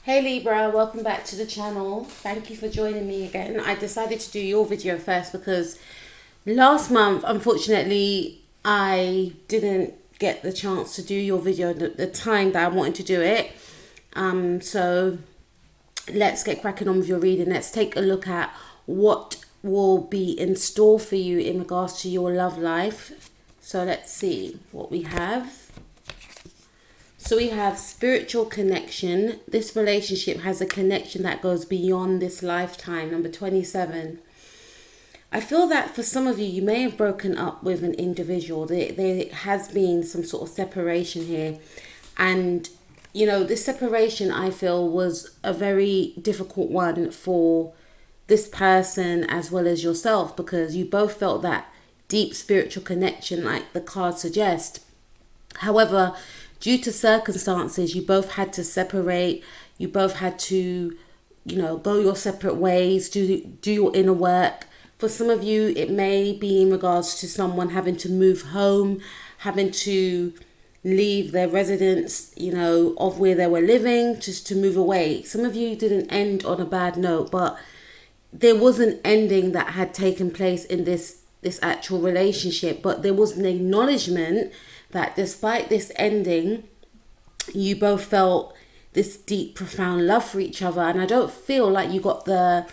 Hey Libra, welcome back to the channel. Thank you for joining me again. I decided to do your video first because last month, unfortunately, I didn't get the chance to do your video at the time that I wanted to do it. So let's get cracking on with your reading. Let's take a look at what will be in store for you in regards to your love life. So let's see what we have. So we have spiritual connection. This relationship has a connection that goes beyond this lifetime. Number 27. I feel that for some of you, you may have broken up with an individual. There has been some sort of separation here. And, you know, this separation, I feel, was a very difficult one for this person as well as yourself, because you both felt that deep spiritual connection like the cards suggest. However, due to circumstances, you both had to separate. You both had to, go your separate ways, do your inner work. For some of you, it may be in regards to someone having to move home, having to leave their residence, of where they were living, just to move away. Some of you didn't end on a bad note, but there was an ending that had taken place in this actual relationship. But there was an acknowledgement that despite this ending, you both felt this deep, profound love for each other. And I don't feel like you got the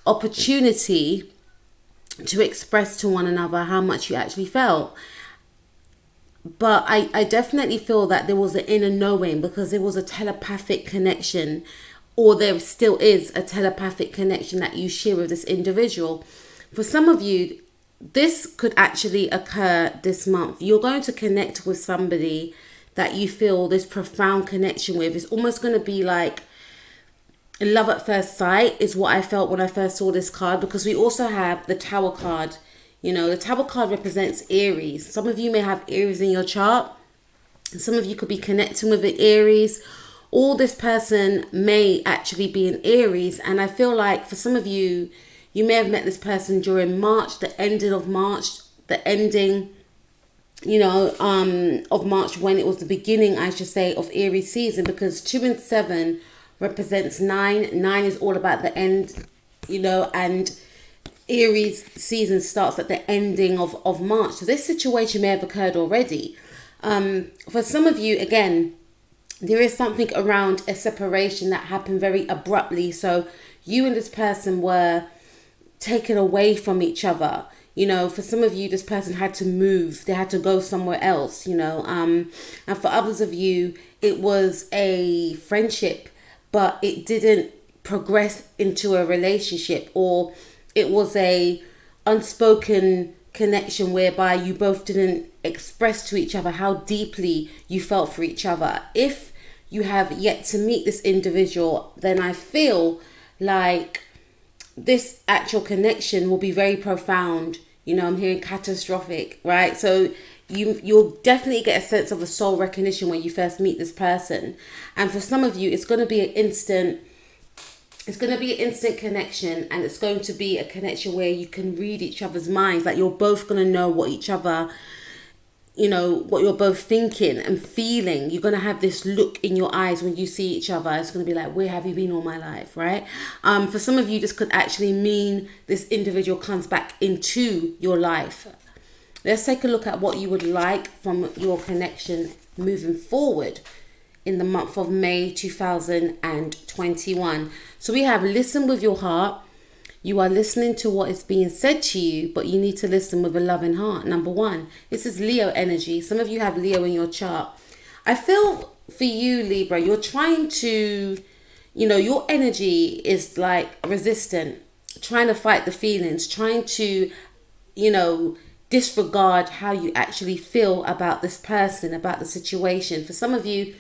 opportunity to express to one another how much you actually felt. But I definitely feel that there was an inner knowing, because there was a telepathic connection, or there still is a telepathic connection that you share with this individual. For some of you, this could actually occur this month. You're going to connect with somebody that you feel this profound connection with. It's almost going to be like love at first sight is what I felt when I first saw this card, because we also have the Tower card. The Tower card represents Aries. Some of you may have Aries in your chart. Some of you could be connecting with an Aries, or this person may actually be an Aries. And I feel like for some of you, you may have met this person during March, the ending of March, of March, when it was the beginning, I should say, of Aries season, because 2 and 7 represents 9. 9 is all about the end, and Aries season starts at the ending of March. So this situation may have occurred already. For some of you, again, there is something around a separation that happened very abruptly. So you and this person were taken away from each other. For some of you, this person had to move. They had to go somewhere else, and for others of you, it was a friendship, but it didn't progress into a relationship, or it was a unspoken connection whereby you both didn't express to each other how deeply you felt for each other. If you have yet to meet this individual, then I feel like this actual connection will be very profound. I'm hearing catastrophic, right? So you'll definitely get a sense of a soul recognition when you first meet this person. And for some of you, it's going to be an instant connection, and it's going to be a connection where you can read each other's minds. Like, you're both going to know what each other, what you're both thinking and feeling. You're going to have this look in your eyes when you see each other. It's going to be like, where have you been all my life, right? For some of you, this could actually mean this individual comes back into your life. Let's take a look at what you would like from your connection moving forward in the month of May 2021. So we have listen with your heart. You are listening to what is being said to you, but you need to listen with a loving heart. Number 1, this is Leo energy. Some of you have Leo in your chart. I feel for you, Libra, you're trying to, your energy is like resistant, trying to fight the feelings, trying to, disregard how you actually feel about this person, about the situation. For some of you,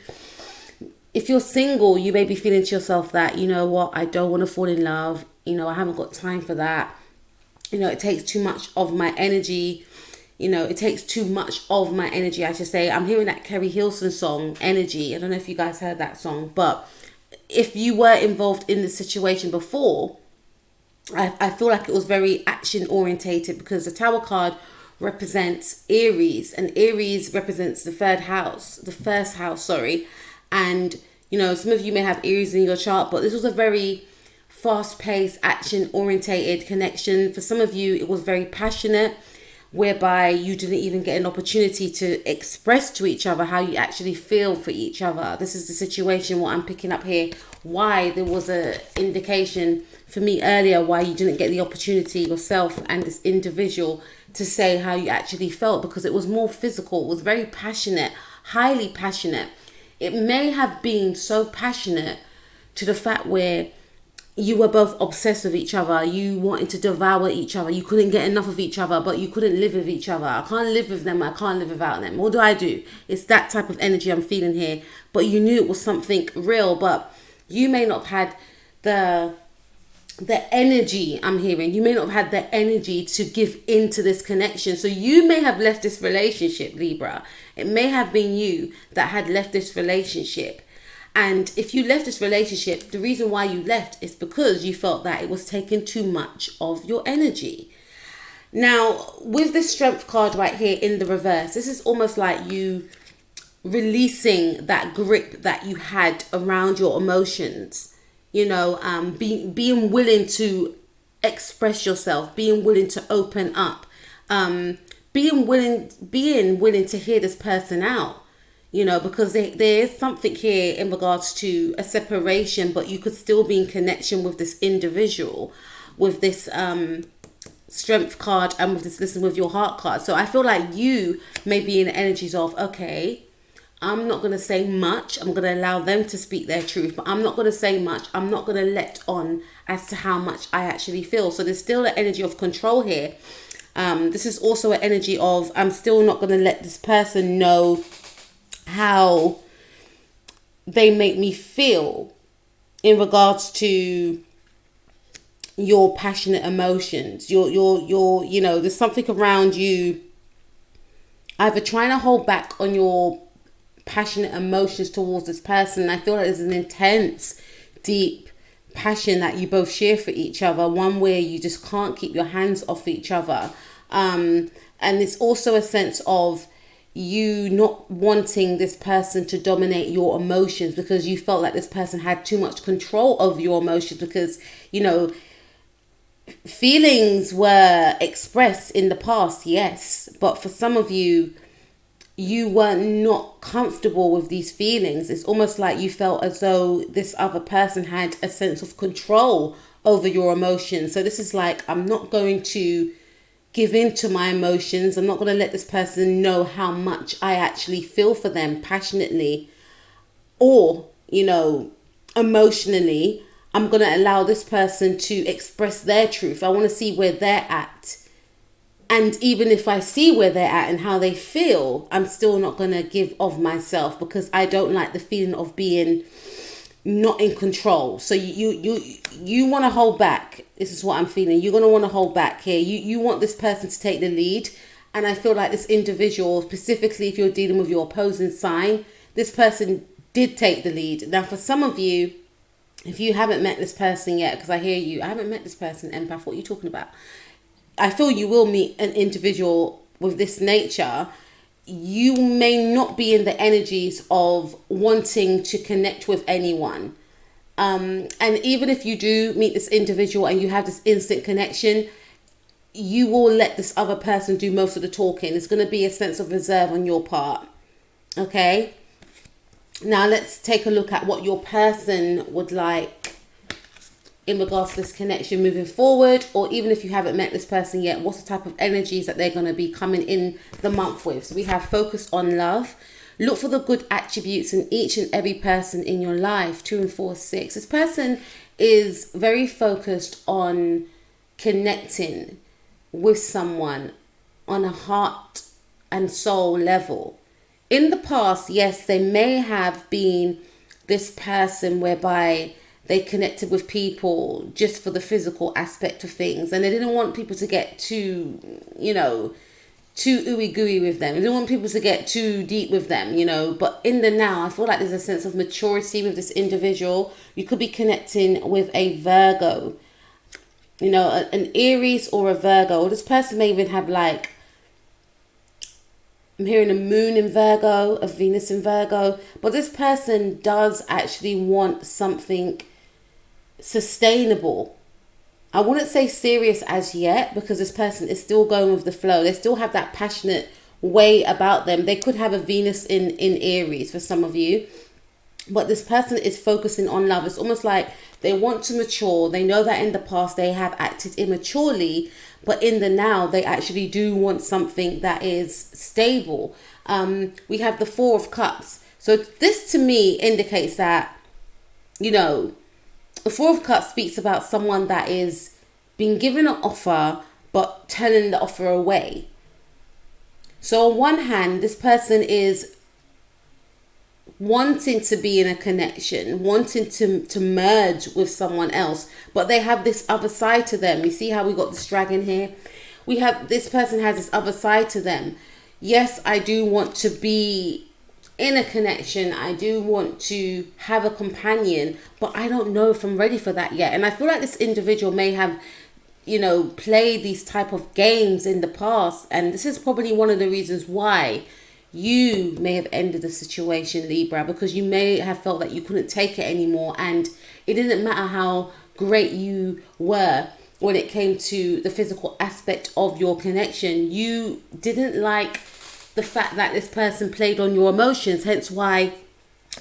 if you're single, you may be feeling to yourself that, I don't want to fall in love. I haven't got time for that. It takes too much of my energy. I should say. I'm hearing that Kerry Hilson song, Energy. I don't know if you guys heard that song, but if you were involved in the situation before, I feel like it was very action orientated, because the Tower card represents Aries, and Aries represents the first house, and You know, some of you may have Aries in your chart, but this was a very fast-paced, action-orientated connection. For some of you, it was very passionate, whereby you didn't even get an opportunity to express to each other how you actually feel for each other. This is the situation, what I'm picking up here, why there was a indication for me earlier why you didn't get the opportunity yourself and this individual to say how you actually felt, because it was more physical. It was very passionate, highly passionate. It may have been so passionate to the fact where you were both obsessed with each other. You wanted to devour each other. You couldn't get enough of each other, but you couldn't live with each other. I can't live with them. I can't live without them. What do I do? It's that type of energy I'm feeling here. But you knew it was something real, but you may not have had the energy I'm hearing. You may not have had the energy to give into this connection. So you may have left this relationship, Libra. It may have been you that had left this relationship. And if you left this relationship, the reason why you left is because you felt that it was taking too much of your energy. Now, with this Strength card right here in the reverse, this is almost like you releasing that grip that you had around your emotions. You know, being willing to express yourself, being willing to open up, being willing to hear this person out. You know, because there is something here in regards to a separation, but you could still be in connection with this individual, with this Strength card and with this Listen with Your Heart card. So I feel like you may be in the energies of, okay, I'm not going to say much. I'm going to allow them to speak their truth, but I'm not going to say much. I'm not going to let on as to how much I actually feel. So there's still an energy of control here. This is also an energy of, I'm still not going to let this person know how they make me feel in regards to your passionate emotions. Your you know, there's something around you either trying to hold back on your passionate emotions towards this person. I feel like there's an intense, deep passion that you both share for each other, one where you just can't keep your hands off each other. And it's also a sense of you not wanting this person to dominate your emotions, because you felt like this person had too much control over your emotions, because, you know, feelings were expressed in the past, yes, but for some of you, you were not comfortable with these feelings. It's almost like you felt as though this other person had a sense of control over your emotions. So this is like, I'm not going to give in to my emotions. I'm not going to let this person know how much I actually feel for them passionately or, you know, emotionally. I'm going to allow this person to express their truth. I want to see where they're at. And even if I see where they're at and how they feel, I'm still not going to give of myself, because I don't like the feeling of being not in control. So you want to hold back. This is what I'm feeling. You're going to want to hold back here. You want this person to take the lead. And I feel like this individual, specifically if you're dealing with your opposing sign, this person did take the lead. Now, for some of you, if you haven't met this person yet, because I hear you, I haven't met this person, empath, what are you talking about? I feel you will meet an individual with this nature. You may not be in the energies of wanting to connect with anyone. And even if you do meet this individual and you have this instant connection, you will let this other person do most of the talking. It's going to be a sense of reserve on your part. Okay? Now let's take a look at what your person would like in regards to this connection moving forward, or even if you haven't met this person yet, what's the type of energies that they're going to be coming in the month with. So we have focus on love. Look for the good attributes in each and every person in your life. 2 and 4, 6. This person is very focused on connecting with someone on a heart and soul level. In the past, yes, they may have been this person whereby they connected with people just for the physical aspect of things, and they didn't want people to get too, you know, too ooey gooey with them. They didn't want people to get too deep with them, you know. But in the now, I feel like there's a sense of maturity with this individual. You could be connecting with a Virgo, you know, an Aries or a Virgo. Or this person may even have like I'm hearing a moon in Virgo, a Venus in Virgo. But this person does actually want something sustainable. I wouldn't say serious as yet, because this person is still going with the flow. They still have that passionate way about them. They could have a Venus in Aries for some of you. But this person is focusing on love. It's almost like they want to mature. They know that in the past they have acted immaturely, but in the now they actually do want something that is stable. We have the Four of Cups. So this to me indicates that, you know, the Four of Cups speaks about someone that is being given an offer but turning the offer away. So on one hand, this person is wanting to be in a connection, wanting to merge with someone else, but they have this other side to them. You see how we got this dragon here? We have, this person has this other side to them. Yes, I do want to be in a connection. I do want to have a companion, but I don't know if I'm ready for that yet. And I feel like this individual may have, you know, played these type of games in the past. And this is probably one of the reasons why you may have ended the situation, Libra, because you may have felt that you couldn't take it anymore, and it didn't matter how great you were when it came to the physical aspect of your connection. You didn't like the fact that this person played on your emotions, hence why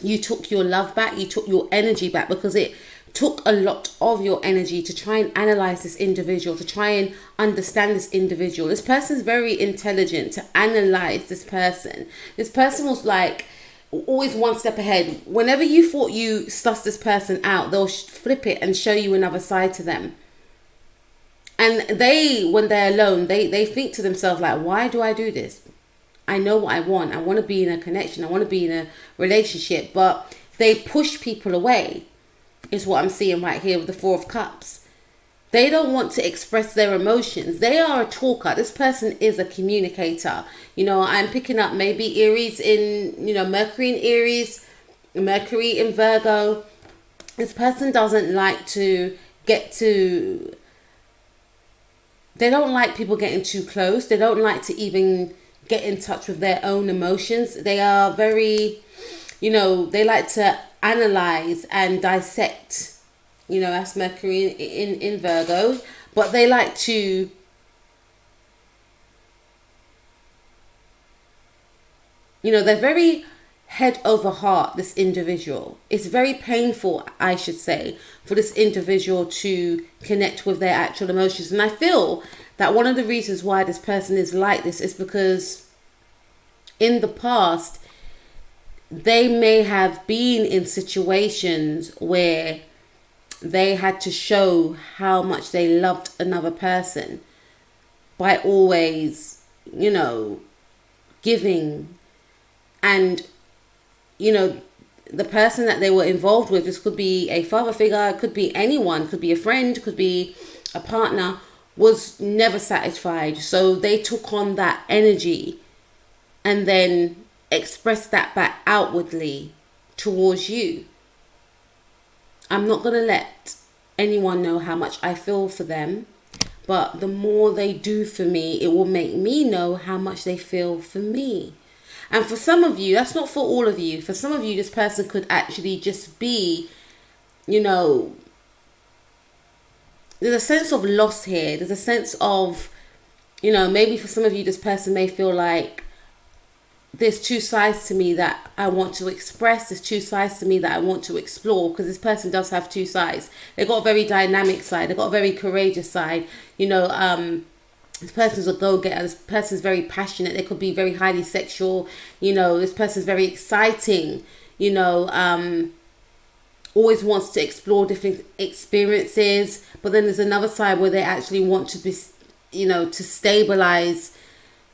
you took your love back, you took your energy back, because it took a lot of your energy to try and analyze this individual, to try and understand this individual. This person is very intelligent to analyze this person. This person was like always one step ahead. Whenever you thought you sussed this person out, they'll flip it and show you another side to them. And they, when they're alone, they think to themselves like, why do I do this? I know what I want. I want to be in a connection. I want to be in a relationship. But they push people away, is what I'm seeing right here with the Four of Cups. They don't want to express their emotions. They are a talker. This person is a communicator. You know, I'm picking up maybe Aries in, you know, Mercury in Aries, Mercury in Virgo. This person doesn't like to get to... They don't like people getting too close. They don't like to even get in touch with their own emotions. They are very, you know, they like to analyze and dissect, you know, that's Mercury in Virgo, but they like to, you know, they're very head over heart, this individual. It's very painful, I should say, for this individual to connect with their actual emotions. And I feel that one of the reasons why this person is like this is because in the past, they may have been in situations where they had to show how much they loved another person by always, you know, giving. And, you know, the person that they were involved with, this could be a father figure, it could be anyone, could be a friend, could be a partner, was never satisfied. So they took on that energy and then express that back outwardly towards you. I'm not going to let anyone know how much I feel for them, but the more they do for me, it will make me know how much they feel for me. And for some of you, that's not for all of you. For some of you, this person could actually just be, you know, there's a sense of loss here. There's a sense of, you know, maybe for some of you, this person may feel like there's two sides to me that I want to express. There's two sides to me that I want to explore, because this person does have two sides. They've got a very dynamic side. They've got a very courageous side. You know, this person's a go-getter. This person's very passionate. They could be very highly sexual. You know, this person's very exciting. You know, always wants to explore different experiences. But then there's another side where they actually want to be, you know, to stabilize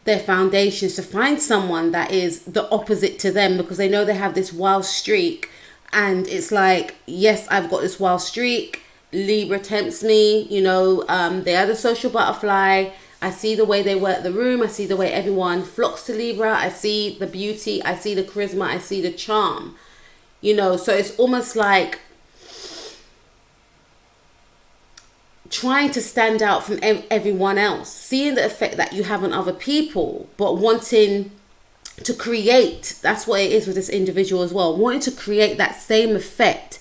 their foundations, to find someone that is the opposite to them, because they know they have this wild streak. And it's like, yes, I've got this wild streak. Libra tempts me. You know, they are the social butterfly. I see the way they work the room. I see the way everyone flocks to Libra. I see the beauty. I see the charisma. I see the charm. You know, so it's almost like trying to stand out from everyone else, seeing the effect that you have on other people, but wanting to create, that's what it is with this individual as well, wanting to create that same effect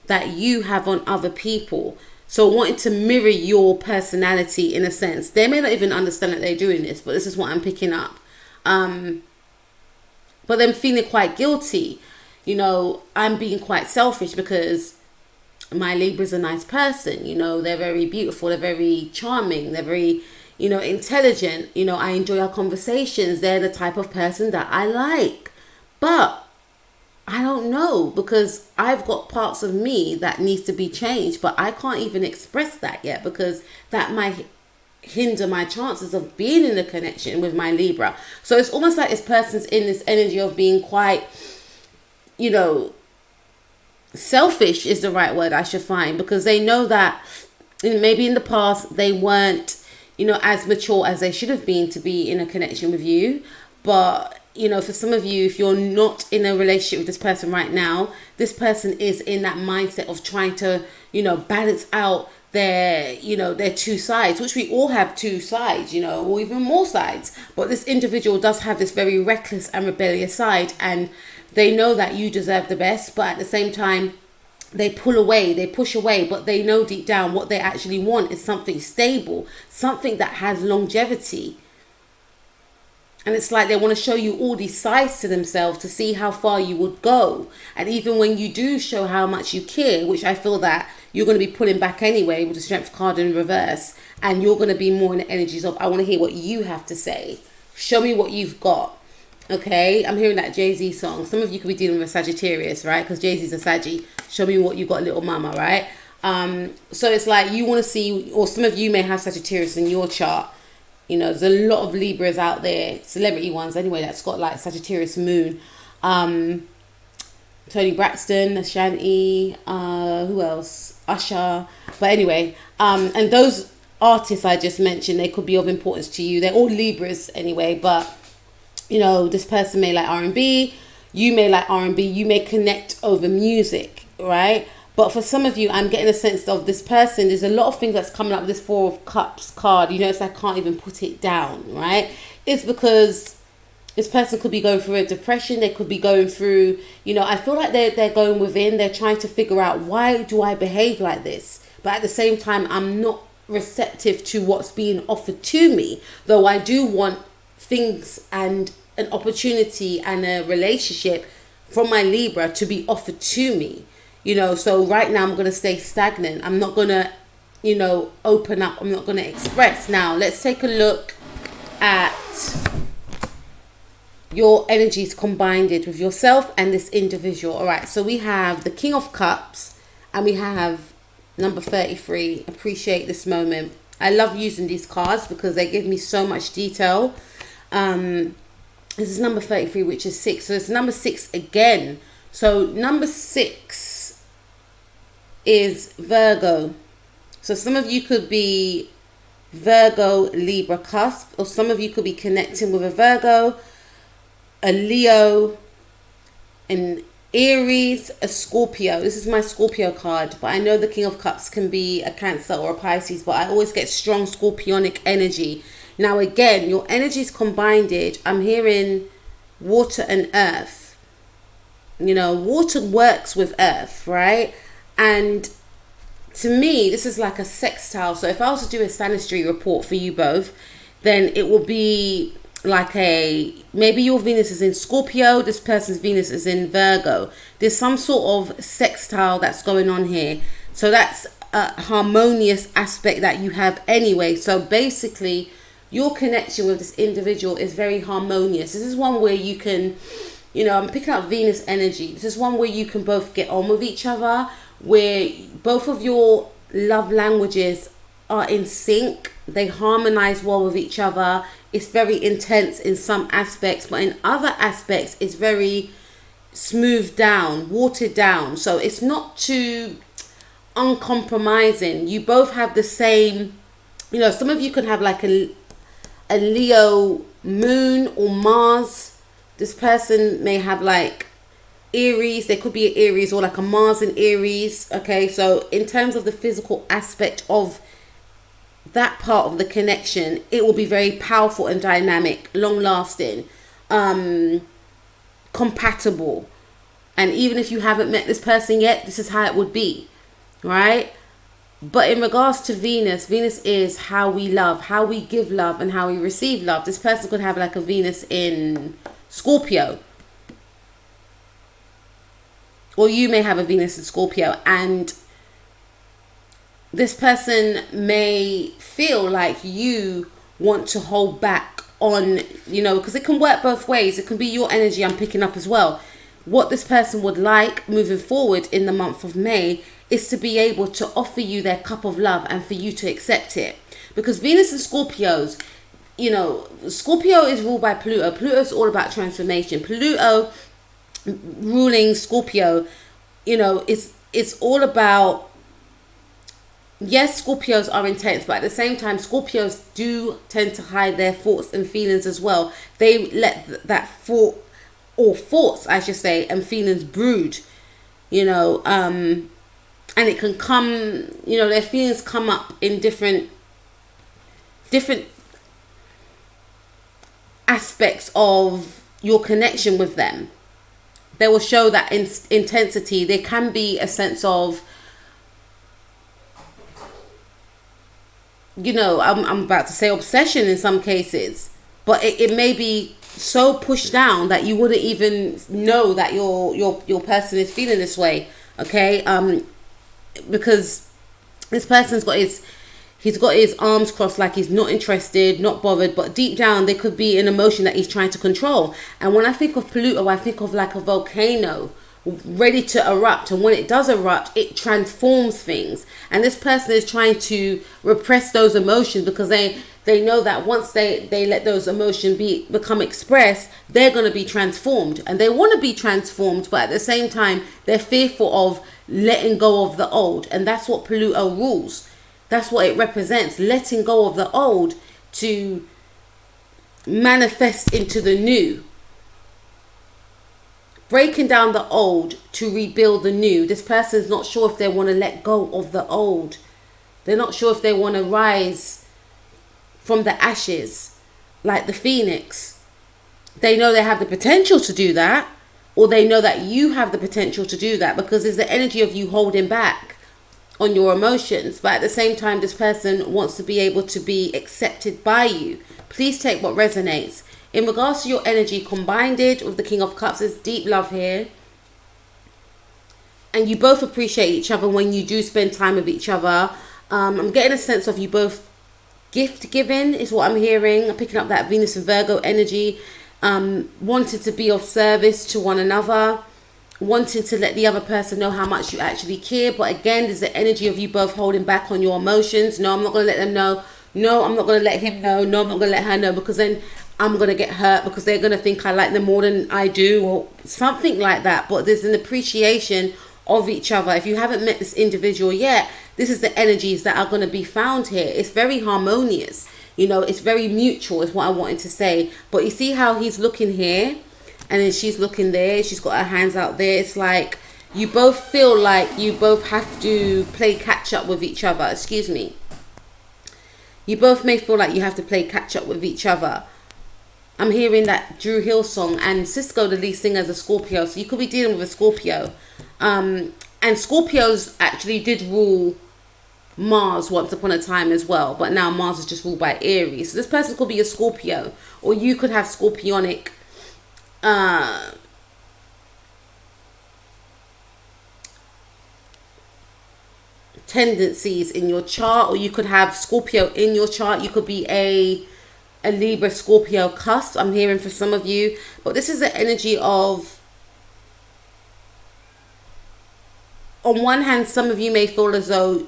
that you have on other people. So wanting to mirror your personality in a sense. They may not even understand that they're doing this, but this is what I'm picking up. But then feeling quite guilty. You know, I'm being quite selfish because my Libra's a nice person. You know, they're very beautiful. They're very charming. They're very, you know, intelligent. You know, I enjoy our conversations. They're the type of person that I like. But I don't know, because I've got parts of me that needs to be changed, but I can't even express that yet because that might hinder my chances of being in a connection with my Libra. So it's almost like this person's in this energy of being quite, you know, selfish is the right word I should find, because they know that maybe in the past they weren't, you know, as mature as they should have been to be in a connection with you. But you know, for some of you, if you're not in a relationship with this person right now, this person is in that mindset of trying to, you know, balance out their, you know, their two sides, which we all have two sides, you know, or even more sides. But this individual does have this very reckless and rebellious side, and they know that you deserve the best, but at the same time, they pull away, they push away, but they know deep down what they actually want is something stable, something that has longevity. And it's like they want to show you all these sides to themselves to see how far you would go. And even when you do show how much you care, which I feel that you're going to be pulling back anyway with the Strength card in reverse, and you're going to be more in the energies of, I want to hear what you have to say. Show me what you've got. Okay, I'm hearing that Jay-Z song. Some of you could be dealing with Sagittarius, right? Because Jay-Z's a Saggy. Show me what you got, little mama, right? So it's like you want to see, or some of you may have Sagittarius in your chart. You know, there's a lot of Libras out there, celebrity ones anyway, that's got like Sagittarius moon. Tony Braxton, Ashanti, who else? Usher. But anyway, and those artists I just mentioned, they could be of importance to you. They're all Libras anyway, but you know, this person may like R&B, you may like R&B, you may connect over music, right? But for some of you, I'm getting a sense of this person, there's a lot of things that's coming up with this Four of Cups card. You notice I can't even put it down, right? It's because this person could be going through a depression. They could be going through, you know, I feel like they're going within. They're trying to figure out, why do I behave like this? But at the same time, I'm not receptive to what's being offered to me. Though I do want things and an opportunity and a relationship from my Libra to be offered to me. You know, so right now I'm going to stay stagnant. I'm not going to, you know, open up. I'm not going to express. Now, let's take a look at your energies combined with yourself and this individual. All right, so we have the King of Cups and we have number 33. Appreciate this moment. I love using these cards because they give me so much detail. This is number 33, which is 6. So it's number 6 again. So number 6 is Virgo. So some of you could be Virgo Libra cusp, or some of you could be connecting with a Virgo, a Leo, an Aries, a Scorpio. This is my Scorpio card, but I know the King of Cups can be a Cancer or a Pisces, but I always get strong Scorpionic energy. Now again, your energies combined, I'm hearing water and earth. You know, water works with earth, right? And to me, this is like a sextile. So if I was to do a sanitary report for you both, then it will be like maybe your Venus is in Scorpio, this person's Venus is in Virgo. There's some sort of sextile that's going on here. So that's a harmonious aspect that you have anyway. So basically, your connection with this individual is very harmonious. This is one where you can, you know, I'm picking up Venus energy. This is one where you can both get on with each other, where both of your love languages are in sync. They harmonize well with each other. It's very intense in some aspects, but in other aspects, it's very smoothed down, watered down. So it's not too uncompromising. You both have the same, you know, some of you could have like a Leo moon or Mars. This person may have like Aries. There could be an Aries or like a Mars in Aries. Okay, so in terms of the physical aspect of that part of the connection, it will be very powerful and dynamic, long lasting. compatible. And even if you haven't met this person yet, this is how it would be, right? But in regards to Venus, Venus is how we love, how we give love, and how we receive love. This person could have like a Venus in Scorpio. Or you may have a Venus in Scorpio, and this person may feel like you want to hold back on, because it can work both ways. It can be your energy I'm picking up as well. What this person would like moving forward in the month of May is to be able to offer you their cup of love and for you to accept it. Because Venus and Scorpios, Scorpio is ruled by Pluto. Pluto is all about transformation. Pluto ruling Scorpio, it's all about, yes, Scorpios are intense, but at the same time, Scorpios do tend to hide their thoughts and feelings as well. They let that thoughts, I should say, and feelings brood, and it can come, their feelings come up in different aspects of your connection with them. They will show that intensity. There can be a sense of, I'm about to say obsession in some cases, but it may be so pushed down that you wouldn't even know that your person is feeling this way. Okay, because this person's got his arms crossed, like he's not interested, not bothered, but deep down there could be an emotion that he's trying to control. And when I think of Pluto, I think of like a volcano ready to erupt, and when it does erupt, it transforms things. And this person is trying to repress those emotions because they know that once they let those emotions become expressed, they're going to be transformed, and they want to be transformed, but at the same time they're fearful of letting go of the old. And that's what Pluto rules. That's what it represents, letting go of the old to manifest into the new. Breaking down the old to rebuild the new. This person is not sure if they want to let go of the old. They're not sure if they want to rise from the ashes like the phoenix. They know they have the potential to do that, or they know that you have the potential to do that, because there's the energy of you holding back on your emotions. But at the same time, this person wants to be able to be accepted by you. Please take what resonates. In regards to your energy, combined it with the King of Cups, there's deep love here. And you both appreciate each other when you do spend time with each other. I'm getting a sense of you both gift giving is what I'm hearing. I'm picking up that Venus and Virgo energy. Wanting to be of service to one another. Wanting to let the other person know how much you actually care. But again, there's the energy of you both holding back on your emotions. No, I'm not going to let them know. No, I'm not going to let him know. No, I'm not going to let her know, because then I'm going to get hurt because they're going to think I like them more than I do, or something like that. But there's an appreciation of each other. If you haven't met this individual yet, this is the energies that are going to be found here. It's very harmonious. It's very mutual is what I wanted to say. But you see how he's looking here, and then she's looking there. She's got her hands out there. It's like you both feel like you both have to play catch up with each other. Excuse me. You both may feel like you have to play catch up with each other. I'm hearing that Drew Hill song, and Cisco, the lead singer, is a Scorpio. So you could be dealing with a Scorpio. And Scorpios actually did rule Mars once upon a time as well. But now Mars is just ruled by Aries. So this person could be a Scorpio. Or you could have Scorpionic tendencies in your chart. Or you could have Scorpio in your chart. You could be a Libra Scorpio cusp, I'm hearing for some of you. But this is the energy of, on one hand, some of you may feel as though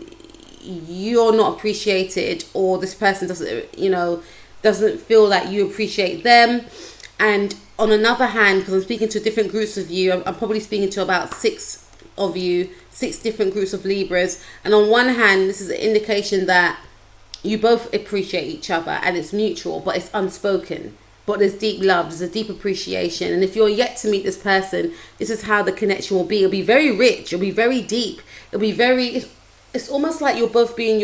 you're not appreciated, or this person doesn't feel like you appreciate them. And on another hand, because I'm speaking to different groups of you, I'm probably speaking to about 6 of you, 6 different groups of Libras. And on one hand, this is an indication that you both appreciate each other and it's mutual, but it's unspoken. But there's deep love, there's a deep appreciation. And if you're yet to meet this person, this is how the connection will be. It'll be very rich, it'll be very deep. It'll be very, it's almost like you'll both create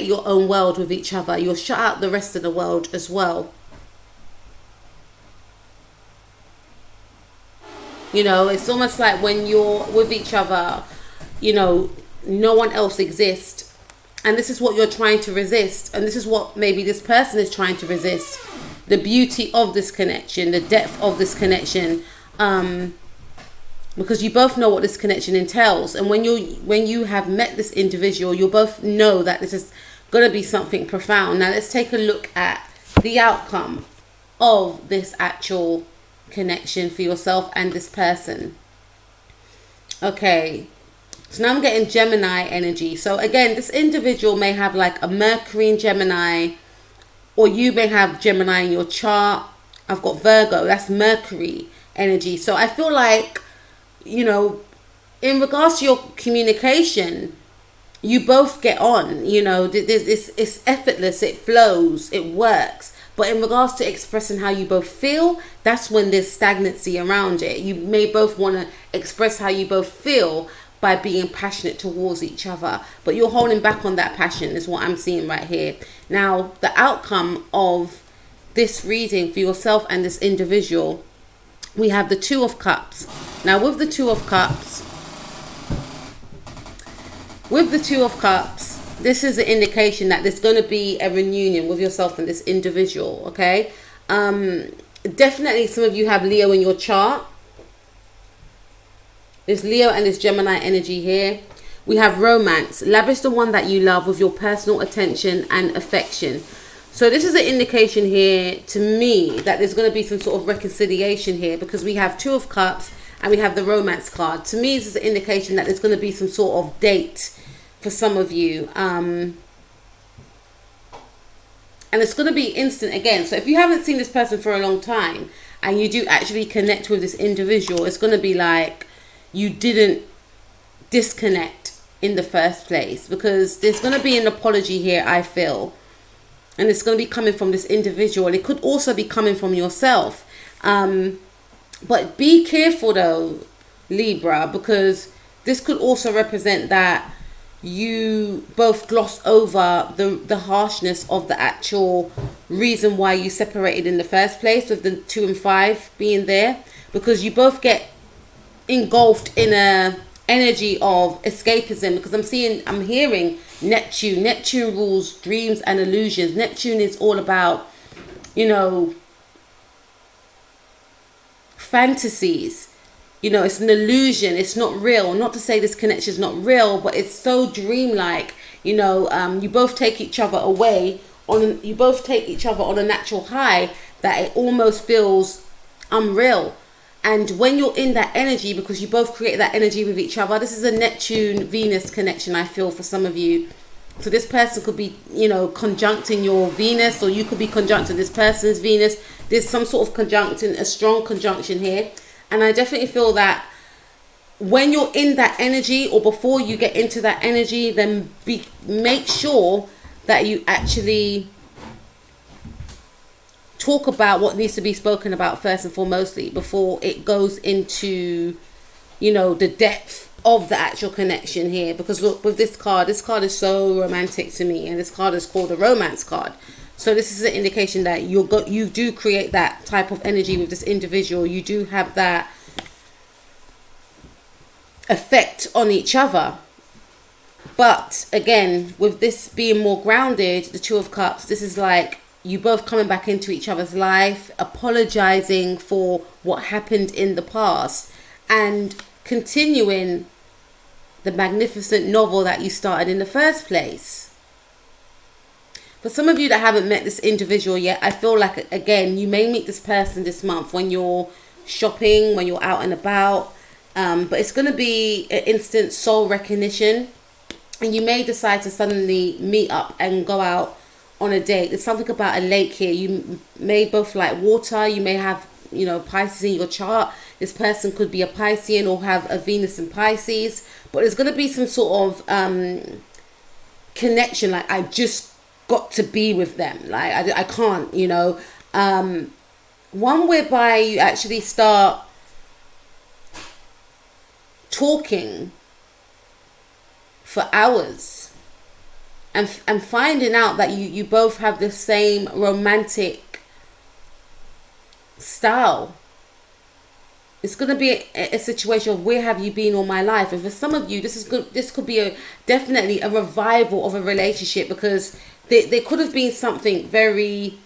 your own world with each other. You'll shut out the rest of the world as well. You know, it's almost like when you're with each other, you know, no one else exists. And this is what you're trying to resist. And this is what maybe this person is trying to resist. The beauty of this connection, the depth of this connection. Because you both know what this connection entails. And when you have met this individual, you'll both know that this is going to be something profound. Now let's take a look at the outcome of this actual connection for yourself and this person. Okay, so now I'm getting Gemini energy. So again, this individual may have like a Mercury in Gemini, or you may have Gemini in your chart. I've got Virgo, that's Mercury energy. So I feel like, you know, in regards to your communication, you both get on, you know, it's effortless, it flows, it works. But in regards to expressing how you both feel, that's when there's stagnancy around it. You may both want to express how you both feel by being passionate towards each other, but you're holding back on that passion is what I'm seeing right here. Now, the outcome of this reading for yourself and this individual, we have the Two of Cups. Now, with the Two of Cups, this is an indication that there's going to be a reunion with yourself and this individual, okay? Definitely some of you have Leo in your chart. There's Leo and there's Gemini energy here. We have romance. Lavish the one that you love with your personal attention and affection. So this is an indication here to me that there's going to be some sort of reconciliation here, because we have Two of Cups and we have the romance card. To me, this is an indication that there's going to be some sort of date for some of you. And it's going to be instant again. So if you haven't seen this person for a long time and you do actually connect with this individual, it's going to be like you didn't disconnect in the first place, because there's going to be an apology here, I feel. And it's going to be coming from this individual. It could also be coming from yourself. But be careful though, Libra, because this could also represent that you both gloss over the harshness of the actual reason why you separated in the first place, with the 2 and 5 being there, because you both get engulfed in a energy of escapism, because I'm hearing Neptune rules dreams and illusions. Neptune is all about, you know, fantasies. You know, it's an illusion, it's not real. Not to say this connection is not real, but it's so dreamlike. You know, you both take each other away on a natural high that it almost feels unreal. And when you're in that energy, because you both create that energy with each other, this is a Neptune-Venus connection, I feel, for some of you. So this person could be, you know, conjuncting your Venus, or you could be conjuncting this person's Venus. There's some sort of conjunction, a strong conjunction here. And I definitely feel that when you're in that energy, or before you get into that energy, then make sure that you actually talk about what needs to be spoken about first and foremostly, before it goes into, you know, the depth of the actual connection here. Because look, with this card is so romantic to me, and this card is called a romance card. So this is an indication that you do create that type of energy with this individual. You do have that effect on each other. But again, with this being more grounded, the Two of Cups, this is like you both coming back into each other's life, apologizing for what happened in the past, and continuing the magnificent novel that you started in the first place. For some of you that haven't met this individual yet, I feel like, again, you may meet this person this month when you're shopping, when you're out and about. But it's going to be an instant soul recognition. And you may decide to suddenly meet up and go out on a date. There's something about a lake here. You may both like water. You may have, you know, Pisces in your chart. This person could be a Piscean or have a Venus in Pisces. But there's going to be some sort of connection. Like, I just got to be with them. Like, I can't, you know. One whereby you actually start talking for hours and finding out that you both have the same romantic style. It's going to be a situation of where have you been all my life. And for some of you, this is good. This could be definitely a revival of a relationship, because there could have been something very,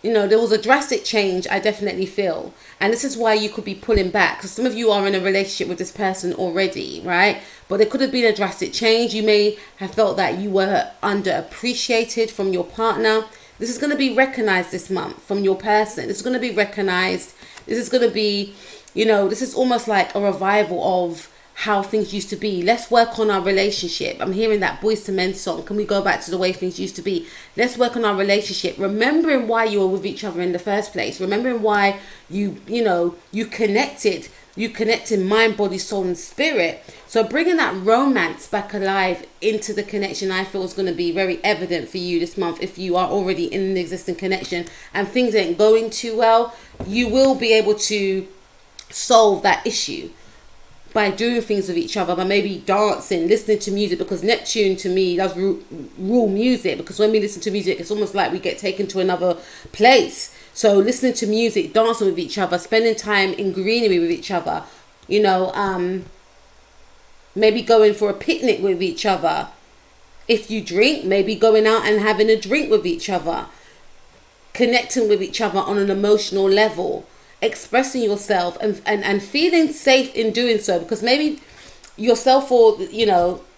there was a drastic change, I definitely feel. And this is why you could be pulling back, because some of you are in a relationship with this person already, right? But there could have been a drastic change. You may have felt that you were underappreciated from your partner. This is going to be recognized this month from your person. This is going to be recognized. This is going to be, this is almost like a revival of how things used to be. Let's work on our relationship. I'm hearing that Boyz II Men song. Can we go back to the way things used to be? Let's work on our relationship. Remembering why you were with each other in the first place. Remembering why you connected. You connected mind, body, soul, and spirit. So bringing that romance back alive into the connection, I feel, is going to be very evident for you this month. If you are already in an existing connection and things ain't going too well, you will be able to solve that issue by doing things with each other, by maybe dancing, listening to music, because Neptune to me does rule music, because when we listen to music, it's almost like we get taken to another place. So listening to music, dancing with each other, spending time in greenery with each other, maybe going for a picnic with each other. If you drink, maybe going out and having a drink with each other, connecting with each other on an emotional level, expressing yourself and feeling safe in doing so, because maybe yourself, or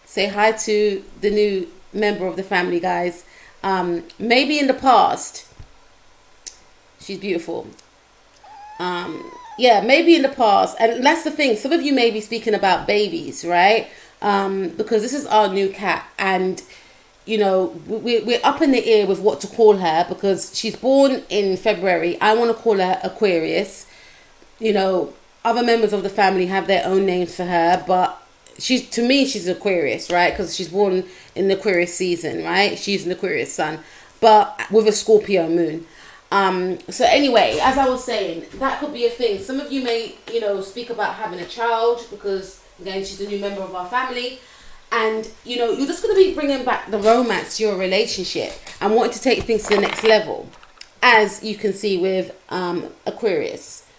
say hi to the new member of the family, guys. Maybe in the past, she's beautiful. Maybe in the past, and that's the thing, some of you may be speaking about babies, right? Because this is our new cat, and we're up in the air with what to call her, because she's born in February. I want to call her Aquarius. Other members of the family have their own names for her, but to me she's Aquarius, right? Because she's born in the Aquarius season, right? She's an Aquarius sun, but with a Scorpio moon. So anyway, as I was saying, that could be a thing. Some of you may, speak about having a child, because again, she's a new member of our family. And, you're just going to be bringing back the romance to your relationship and wanting to take things to the next level, as you can see with Aquarius.